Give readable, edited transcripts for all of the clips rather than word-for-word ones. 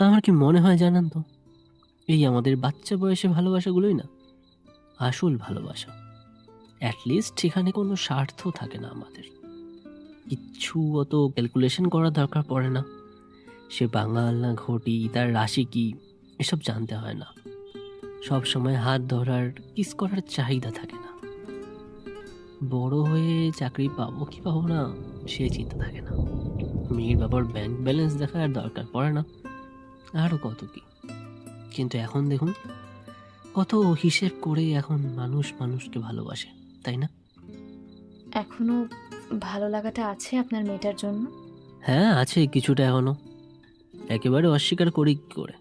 আমার কি মনে হয় জানেন তো, এই আমাদের বাচ্চা বয়সে ভালোবাসাগুলোই না আসল ভালোবাসা। অ্যাটলিস্ট সেখানে কোনো স্বার্থ থাকে না আমাদের, কিচ্ছু অত ক্যালকুলেশন করার দরকার পড়ে না। সে বাঙাল না ঘটি, তার রাশি কি, এসব জানতে হয় না। সব সময় হাত ধরার, কিস করার চাহিদা থাকে না। বড় হয়ে চাকরি পাবো কি পাবো না সে চিন্তা থাকে না। মেয়ের বাবার ব্যাংক ব্যালেন্স দেখার দরকার পড়ে না, আরও কত কি। কিন্তু এখন দেখুন, কত হিসেব করে এখন মানুষ মানুষকে ভালোবাসে, তাই না? এখনো ভালো লাগাটা আছে আপনার মেয়েটার জন্য? হ্যাঁ, আছে কিছুটা এখনো। একেবারে অস্বীকার করি কি করে?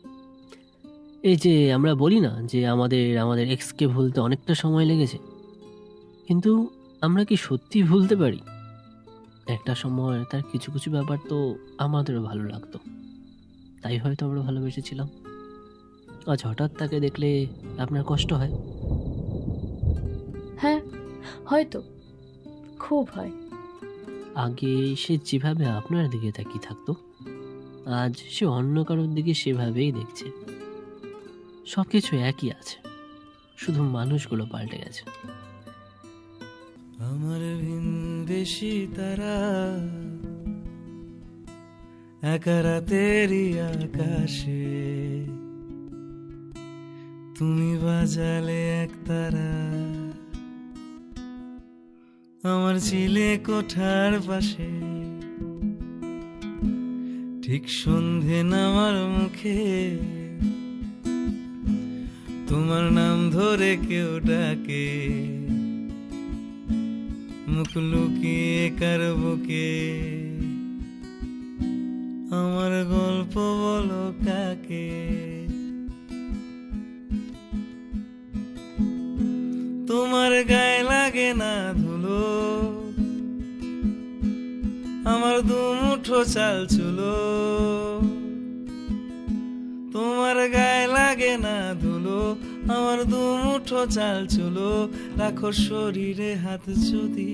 এই যে আমরা বলি না যে আমাদের আমাদের এক্সকে ভুলতে অনেকটা সময় লেগেছে, কিন্তু আমরা কি সত্যি ভুলতে পারি? একটা সময় তার কিছু কিছু ব্যাপার তো আমাদেরও ভালো লাগতো, তাই হয়তো আমরা ভালোবেসেছিলাম। আজ হঠাৎ তাকে দেখলে আপনার কষ্ট হয়? হ্যাঁ, হয়তো, খুব হয়। আগে সে যেভাবে আপনার দিকে তাকিয়ে থাকতো, আজ সে অন্য কারোর দিকে সেভাবেই দেখছে। সব কিছু একই আছে, শুধু মানুষগুলো পাল্টে গেছে। আমার ভিনদেশি তারা একা রাতেরই আকাশে, তুমি বাজালে এক তারা আমার ছিলে কোঠার পাশে। ঠিক সন্ধে নামার মুখে তোমার নাম ধরে কেউ ডাকে, মুখ লুকিয়ে কার বুকে আমার গল্প বলো কাকে। তোমার গায়ে লাগে না ধুলো, আমার দুমুঠো চাল চুলো। তোমার গায়ে লাগে না ধুলো, আমার দুমুঠো চাল চুলো। রাখো শরীরে হাত যদি,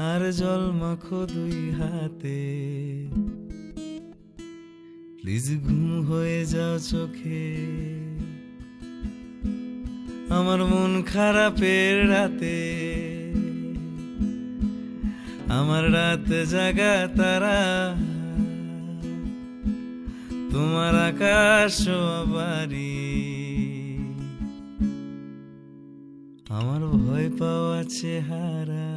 আর জল মাখো দুই হাতে। প্লিজ ঘুম হয়ে যাও চোখে, আমার মন খারাপের রাতে। আমার রাত জাগা তারা, তোমার আকাশ বাড়ি। আমার ভয় পাওয়া চেহারা।